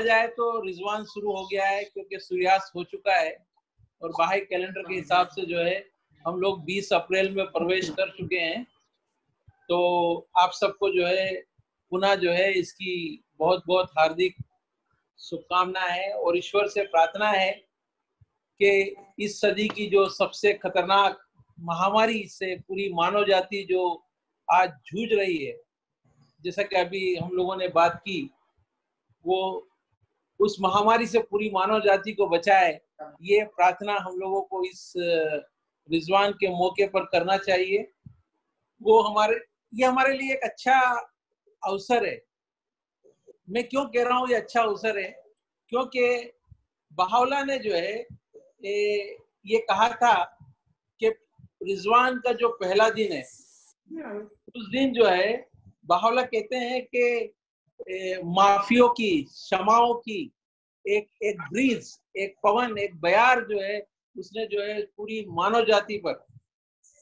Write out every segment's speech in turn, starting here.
जाए तो रिजवान शुरू हो गया है, क्योंकि सूर्यास्त हो चुका है और बाहरी कैलेंडर के हिसाब से जो है हम लोग 20 अप्रैल में प्रवेश कर चुके हैं। तो आप सबको जो है पुनः जो है इसकी बहुत बहुत हार्दिक शुभकामना है और ईश्वर से प्रार्थना है कि इस सदी की जो सबसे खतरनाक महामारी से पूरी मानव जाति जो आज जूझ रही है, जैसा कि अभी हम लोगों ने बात की, वो उस महामारी से पूरी मानव जाति को बचाए। ये प्रार्थना हम लोगों को इस रिजवान के मौके पर करना चाहिए। ये हमारे लिए एक अच्छा अवसर है। मैं क्यों कह रहा हूँ ये अच्छा अवसर है, क्योंकि बहावला ने जो है ये कहा था कि रिजवान का जो पहला दिन है, उस दिन जो है बहावला कहते हैं कि माफियों की, क्षमाओं की एक ब्रीज, एक पवन, एक बयार जो है उसने जो है पूरी मानव जाति पर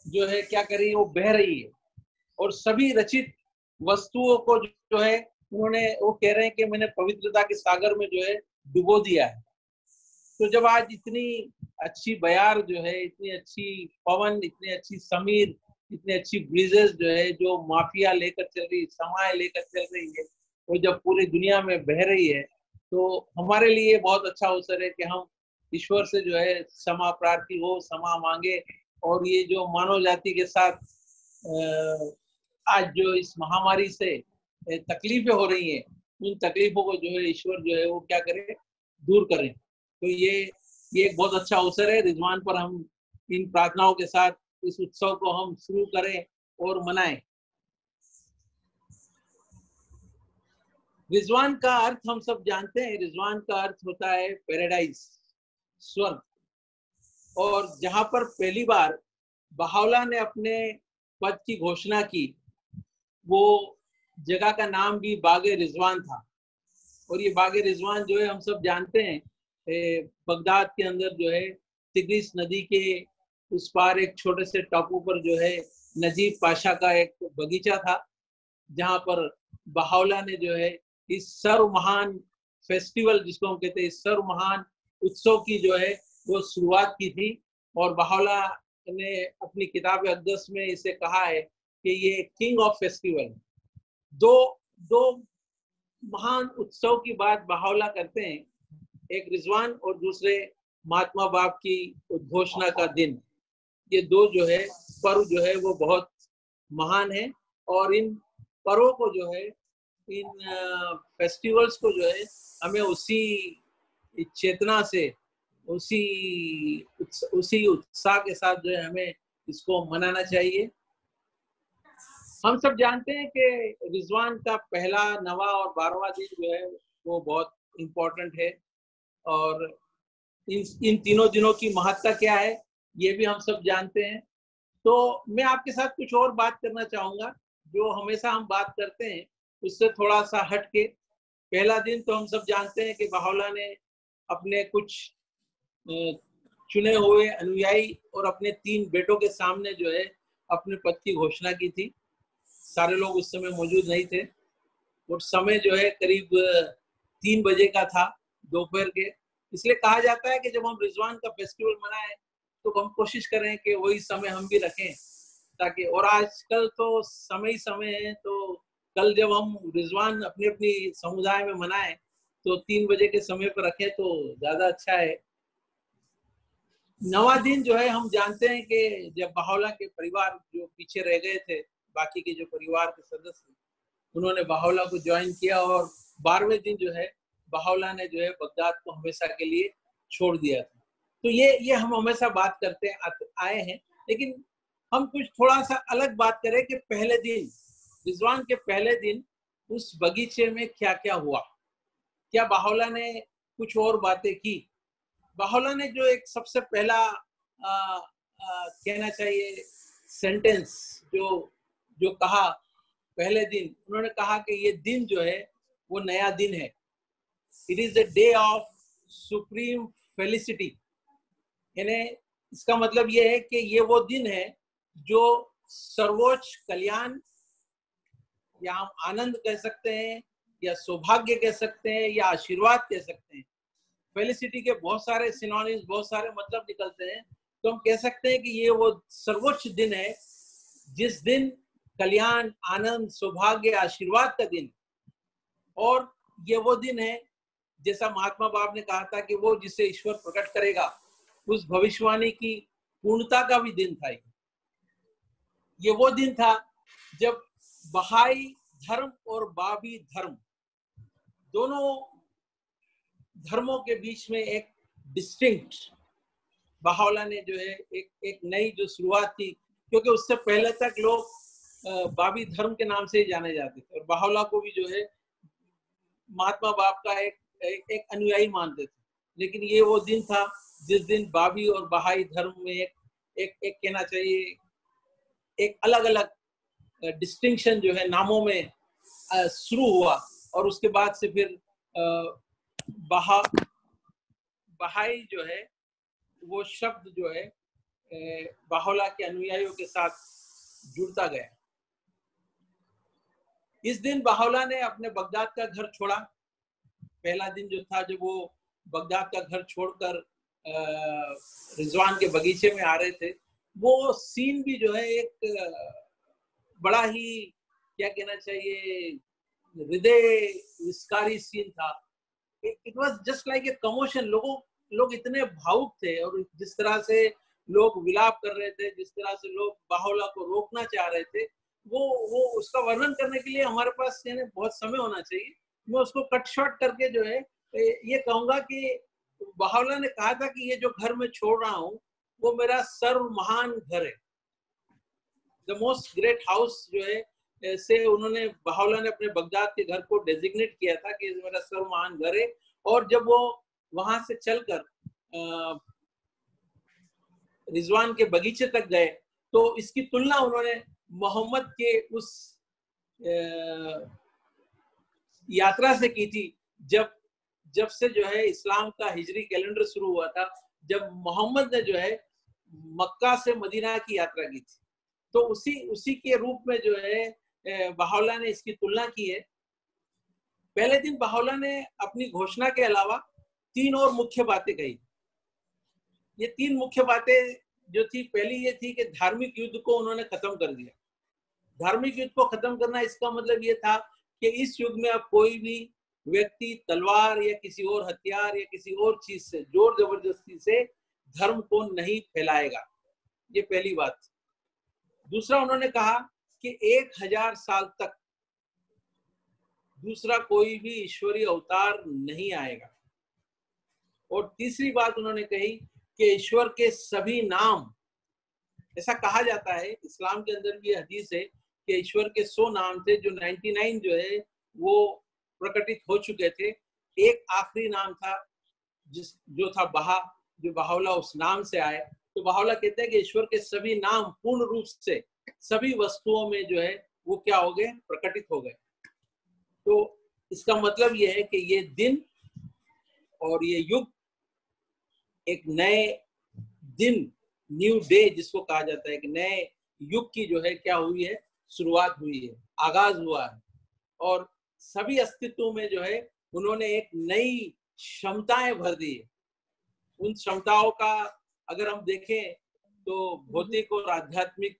जो है क्या कर रही है, वो बह रही है। और सभी रचित वस्तुओं को जो है उन्होंने, वो कह रहे हैं कि मैंने पवित्रता के सागर में जो है डुबो दिया है। तो जब आज इतनी अच्छी बयार जो है, इतनी अच्छी पवन, इतनी अच्छी समीर, इतनी अच्छी ब्रीजेस जो है, जो माफिया लेकर चल रही, समाएं लेकर चल रही है, वो जब पूरी दुनिया में बह रही है, तो हमारे लिए बहुत अच्छा अवसर है कि हम ईश्वर से जो है क्षमा प्रार्थी हो, क्षमा मांगे। और ये जो मानव जाति के साथ आज जो इस महामारी से तकलीफें हो रही हैं, उन तकलीफों को जो है ईश्वर जो है वो क्या करे, दूर करें। तो ये एक बहुत अच्छा अवसर है। रिजवान पर हम इन प्रार्थनाओं के साथ इस उत्सव को हम शुरू करें और मनाएं। रिजवान का अर्थ हम सब जानते हैं। रिजवान का अर्थ होता है पैराडाइज, स्वर्ग। और जहां पर पहली बार बहावला ने अपने पद की घोषणा की, वो जगह का नाम भी बागे रिजवान था। और ये बागे रिजवान जो है हम सब जानते हैं, बगदाद के अंदर जो है तिग्रिस नदी के उस पार एक छोटे से टापू पर जो है नजीब पाशा का एक बगीचा था, जहां पर बहावला ने जो है इस सर्व महान फेस्टिवल, जिसको हम कहते हैं इस सर्व महान उत्सव की जो है वो शुरुआत की थी। और बहावला ने अपनी किताब अक़दस में इसे कहा है कि ये किंग ऑफ फेस्टिवल। दो महान उत्सव की बात बहावला करते हैं, एक रिजवान और दूसरे महात्मा बाप की उद्घोषणा का दिन। ये दो जो है पर्व जो है वो बहुत महान है। और इन पर्वों को जो है, इन फेस्टिवल्स को जो है हमें उसी चेतना से, उसी उत्साह के साथ जो है हमें इसको मनाना चाहिए। हम सब जानते हैं कि रिजवान का पहला, नवा और 12वां दिन जो है वो बहुत इम्पोर्टेंट है। और इन तीनों दिनों की महत्ता क्या है ये भी हम सब जानते हैं। तो मैं आपके साथ कुछ और बात करना चाहूंगा, जो हमेशा हम बात करते हैं उससे थोड़ा सा हट के। पहला दिन तो हम सब जानते हैं कि बहावला ने अपने कुछ चुने हुए अनुयायी और अपने 3 बेटों के सामने जो है अपने पद की घोषणा की थी। सारे लोग उस समय मौजूद नहीं थे और समय जो है करीब 3 बजे का था, दोपहर के। इसलिए कहा जाता है कि जब हम रिजवान का फेस्टिवल मनाएं तो हम कोशिश करें कि वही समय हम भी रखें, ताकि, और आजकल तो समय ही समय है, तो कल जब हम रिजवान अपनी अपनी समुदाय में मनाएं तो 3 बजे के समय पर रखें तो ज्यादा अच्छा है। नवा दिन जो है हम जानते हैं कि जब बहावला के परिवार जो पीछे रह गए थे, बाकी के जो परिवार के सदस्य, उन्होंने बहावला को ज्वाइन किया। और 12वें दिन जो है बहावला ने जो है बगदाद को हमेशा के लिए छोड़ दिया था। तो ये हम हमेशा बात करते आए हैं। लेकिन हम कुछ थोड़ा सा अलग बात करें कि पहले दिन, रिजवान के पहले दिन उस बगीचे में क्या क्या हुआ। क्या बहावला ने कुछ और बातें की? बहावला ने जो एक सबसे पहला कहना चाहिए सेंटेंस जो कहा पहले दिन, उन्होंने कहा कि ये दिन जो है वो नया दिन है। It is the day of supreme felicity. यानी इसका मतलब ये है कि ये वो दिन है जो सर्वोच्च कल्याण, या हम आनंद कह सकते हैं, या सौभाग्य कह सकते हैं या आशीर्वाद कह सकते हैं। फेलिसिटी के बहुत सारे सिनोनिम्स, बहुत सारे मतलब निकलते हैं। तो हम कह सकते हैं कि ये वो सर्वोच्च दिन है जिस दिन कल्याण, आनंद, सौभाग्य, आशीर्वाद का दिन। और ये वो दिन है जैसा महात्मा बाप ने कहा था कि वो जिसे ईश्वर प्रकट करेगा, उस भविष्यवाणी की पूर्णता का भी दिन था। ये वो दिन था जब बहाई धर्म और बाबी धर्म, दोनों धर्मों के बीच में एक डिस्टिंक्ट बहावला ने जो है एक नई जो शुरुआत की, क्योंकि उससे पहले तक लोग बाबी धर्म के नाम से ही जाने जाते थे और बहावला को भी जो है महात्मा बाप का एक अनुयायी मानते थे। लेकिन ये वो दिन था जिस दिन बाबी और बहाई धर्म में एक कहना चाहिए एक अलग अलग डिस्टिंक्शन जो है नामों में शुरू हुआ। और उसके बाद से फिर बहाई जो है वो शब्द जो है बाहोला के अनुयायियों के साथ जुड़ता गया। इस दिन बाहोला ने अपने बगदाद का घर छोड़ा। पहला दिन जो था जब वो बगदाद का घर छोड़कर रिजवान के बगीचे में आ रहे थे, वो सीन भी जो है एक बड़ा ही क्या कहना चाहिए हृदय विस्कारी सीन था। It was just like a commotion. लोग इतने भावुक थे और जिस तरह से लोग विलाप कर रहे थे, जिस तरह से लोग बाहोला को रोकना चाह रहे थे, वो उसका वर्णन करने के लिए हमारे पास बहुत समय होना चाहिए। मैं उसको कट शॉर्ट करके जो है ये कहूंगा कि बाहोला ने कहा था कि ये जो घर मैं छोड़ रहा हूँ वो मेरा सर्व महान घर है। द मोस्ट ग्रेट हाउस जो है से उन्होंने बाहोला ने अपने बगदाद के घर को डेजिग्नेट किया था कि मेरा सर्व महान घर है। और जब वो वहां से चलकर रिजवान के बगीचे तक गए तो इसकी तुलना उन्होंने मोहम्मद के उस यात्रा से की थी जब से जो है इस्लाम का हिजरी कैलेंडर शुरू हुआ था, जब मोहम्मद ने जो है मक्का से मदीना की यात्रा की थी। तो उसी के रूप में जो है बाहोला ने इसकी तुलना की है। पहले दिन बाहोला ने अपनी घोषणा के अलावा 3 और मुख्य बातें कही। ये 3 मुख्य बातें जो थी, पहली ये थी कि धार्मिक युद्ध को उन्होंने खत्म कर दिया। धार्मिक युद्ध को खत्म करना इसका मतलब ये था कि इस युग में अब कोई भी व्यक्ति तलवार या किसी और हथियार या किसी और चीज से जोर जबरदस्ती से धर्म को नहीं फैलाएगा। ये पहली बात। दूसरा उन्होंने कहा कि 1000 साल तक दूसरा कोई भी ईश्वरीय अवतार नहीं आएगा। और तीसरी बात उन्होंने कही कि ईश्वर के सभी नाम, ऐसा कहा जाता है इस्लाम के अंदर भी हदीस है कि ईश्वर के 100 नाम थे, जो 99 जो है वो प्रकटित हो चुके थे। एक आखिरी नाम था जो था बहा, जो बाहोला उस नाम से आए। तो बाहोला कहते हैं कि ईश्वर के सभी नाम पूर्ण रूप से सभी वस्तुओं में जो है वो क्या हो गए, प्रकटित हो गए। तो इसका मतलब ये है कि ये दिन और ये युग एक नए दिन, न्यू डे जिसको कहा जाता है, कि नए युग की जो है क्या हुई है, शुरुआत हुई है, आगाज हुआ है। और सभी अस्तित्व में जो है उन्होंने एक नई क्षमताएं भर दी है। उन क्षमताओं का अगर हम देखें तो भौतिक और आध्यात्मिक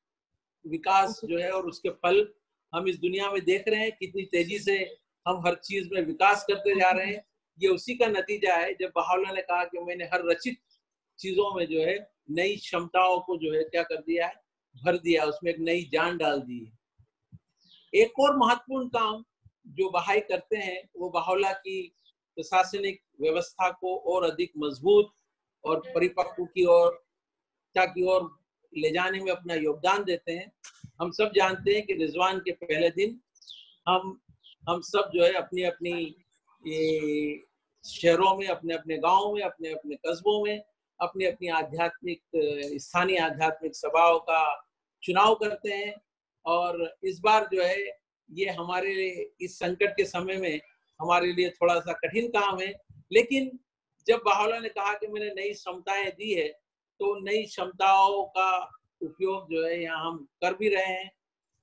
विकास जो है और उसके फल हम इस दुनिया में देख रहे हैं। कितनी तेजी से हम हर चीज में विकास करते जा रहे हैं। ये उसी का नतीजा है जब बाहोला ने कहा कि मैंने हर रचित चीजों में जो है नई क्षमताओं को जो है क्या कर दिया है, भर दिया, उसमें एक नई जान डाल दी है। एक और महत्वपूर्ण काम जो बहाई करते हैं वो बाहोला की प्रशासनिक व्यवस्था को और अधिक मजबूत और परिपक्व की ओर ले जाने में अपना योगदान देते हैं। हम सब जानते हैं कि रिजवान के पहले दिन हम सब जो है अपनी अपनी शहरों में, अपने अपने गांवों में, अपने अपने कस्बों में अपनी अपनी आध्यात्मिक स्थानीय आध्यात्मिक सभाओं का चुनाव करते हैं। और इस बार जो है ये हमारे इस संकट के समय में हमारे लिए थोड़ा सा कठिन काम है। लेकिन जब बाहोला ने कहा कि मैंने नई क्षमताएं दी है तो नई क्षमताओं का उपयोग जो है यहाँ हम कर भी रहे हैं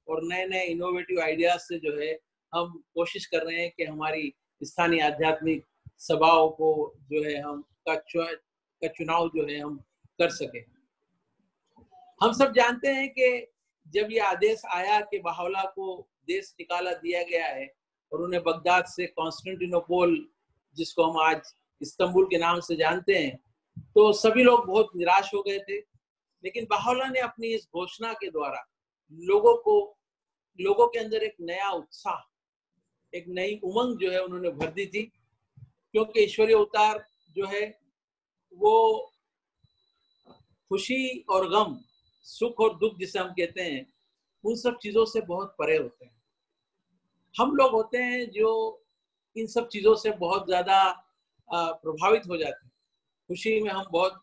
और नए नए इनोवेटिव आइडियाज से जो है हम कोशिश कर रहे हैं कि हमारी स्थानीय आध्यात्मिक सभाओं को जो है हम का चुनाव जो है हम कर सके। हम सब जानते हैं कि जब ये आदेश आया कि बाहौला को देश निकाला दिया गया है और उन्हें बगदाद से कॉन्स्टेंटिनोपल, जिसको हम आज इस्तांबुल के नाम से जानते हैं, तो सभी लोग बहुत निराश हो गए थे। लेकिन बाहौला ने अपनी इस घोषणा के द्वारा लोगों के अंदर एक नया उत्साह, एक नई उमंग जो है उन्होंने भर दी थी, क्योंकि ईश्वरीय अवतार जो है वो खुशी और गम, सुख और दुख जिसे हम कहते हैं, उन सब चीजों से बहुत परे होते हैं। हम लोग होते हैं जो इन सब चीजों से बहुत ज्यादा प्रभावित हो जाते हैं। खुशी में हम बहुत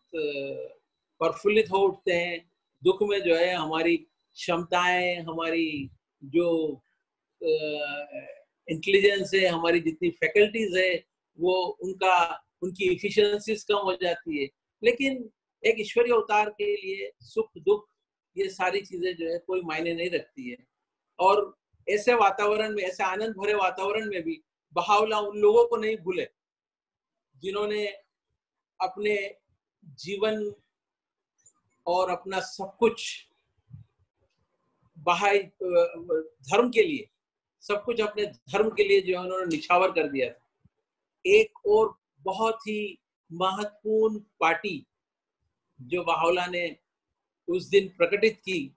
प्रफुल्लित हो उठते हैं, दुख में जो है हमारी क्षमताएं, हमारी जो इंटेलिजेंस है, हमारी जितनी फैकल्टीज है, वो उनकी एफिशिएंसीज कम हो जाती है। लेकिन एक ईश्वरीय अवतार के लिए सुख दुख ये सारी चीजें जो है कोई मायने नहीं रखती है। और ऐसे वातावरण में, ऐसे आनंद भरे वातावरण में भी बहावला उन लोगों को नहीं भूले जिन्होंने अपने जीवन और अपना सब कुछ बहाई धर्म के लिए, सब कुछ अपने धर्म के लिए जो है उन्होंने निछावर कर दिया था। एक और बहुत ही महत्वपूर्ण पार्टी जो बाहौला ने उस दिन प्रकटित की,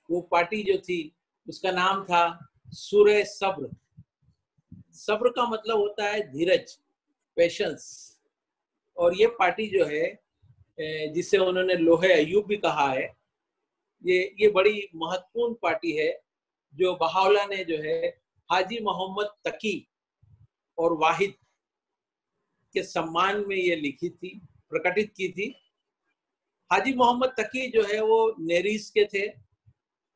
वो पार्टी जो थी उसका नाम था सूरे सब्र। सब्र का मतलब होता है धीरज, पेशेंस। और ये पार्टी जो है जिसे उन्होंने लोहे अय्यूब भी कहा है, ये बड़ी महत्वपूर्ण पार्टी है जो बाहौला ने जो है हाजी मोहम्मद तकी और वाहिद के सम्मान में ये लिखी थी, प्रकटित की थी। हाजी मोहम्मद तकी जो है वो नेरीज के थे,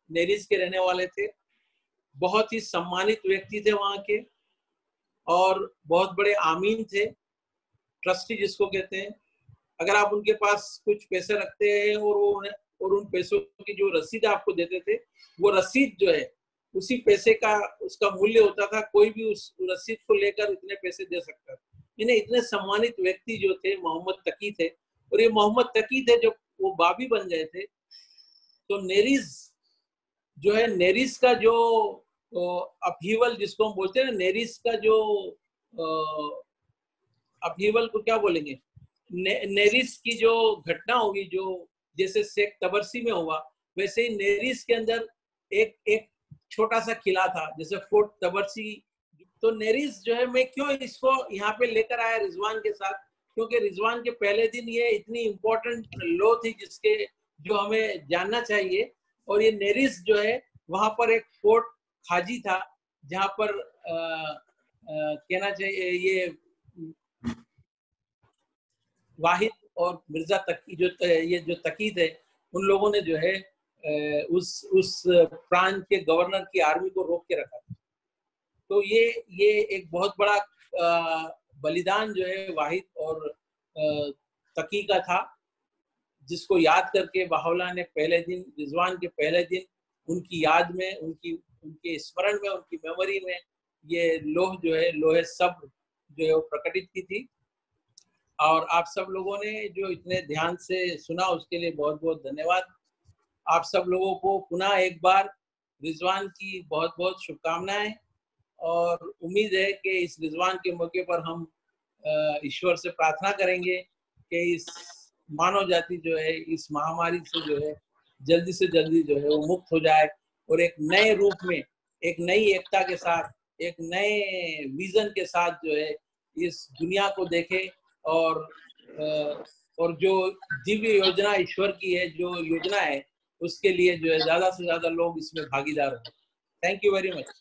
नेरीज के रहने वाले थे, बहुत ही सम्मानित व्यक्ति थे वहाँ के, और बहुत बड़े आमीन थे, ट्रस्टी जिसको कहते हैं। अगर आप उनके पास कुछ पैसे रखते हैं और उन पैसों की जो रसीद आपको देते थे, वो रसीद जो है उसी पैसे का उसका मूल्य होता था। कोई भी उस रसीद को लेकर इतने पैसे दे सकता था। इन्हें इतने सम्मानित व्यक्ति जो थे मोहम्मद तकी थे, और ये मोहम्मद तकी थे जब वो बाबी बन गए थे, तो नेरीज जो है, नेरीज का जो अपहीवल जिसको हम बोलते हैं, नेरीज का जो अपहीवल को क्या बोलेंगे, नेरीज की जो घटना होगी, जो जैसे शेख तबरसी में हुआ, वैसे ही नेरीज के अंदर एक छोटा सा किला था, जैसे फोर्ट तबरसी। तो नेरीज जो है, मैं क्यों इसको यहाँ पे लेकर आया रिजवान के साथ, क्योंकि रिजवान के पहले दिन ये इतनी इम्पोर्टेंट लो थी जिसके जो हमें जानना चाहिए। और ये नेरीज जो है, वहां पर एक फोर्ट खाजी था, जहाँ पर कहना चाहिए ये वाहिद और मिर्जा तकी जो तकी थे, उन लोगों ने जो है उस प्रांत के गवर्नर की आर्मी को रोक के रखा था। तो ये एक बहुत बड़ा बलिदान जो है वाहिद और तकी का था, जिसको याद करके बाहौला ने पहले दिन, रिजवान के पहले दिन, उनकी याद में, उनके स्मरण में, उनकी मेमोरी में ये लोह जो है, लोहे सब्र जो है वो प्रकटित की थी। और आप सब लोगों ने जो इतने ध्यान से सुना उसके लिए बहुत बहुत धन्यवाद। आप सब लोगों को पुनः एक बार रिजवान की बहुत बहुत शुभकामनाएं, और उम्मीद है कि इस रिजवान के मौके पर हम ईश्वर से प्रार्थना करेंगे कि इस मानव जाति जो है इस महामारी से जो है जल्दी से जल्दी जो है वो मुक्त हो जाए, और एक नए रूप में, एक नई एकता के साथ, एक नए विजन के साथ जो है इस दुनिया को देखे, और जो दिव्य योजना ईश्वर की है, जो योजना है, उसके लिए जो है ज्यादा से ज्यादा लोग इसमें भागीदार हो। Thank you very much.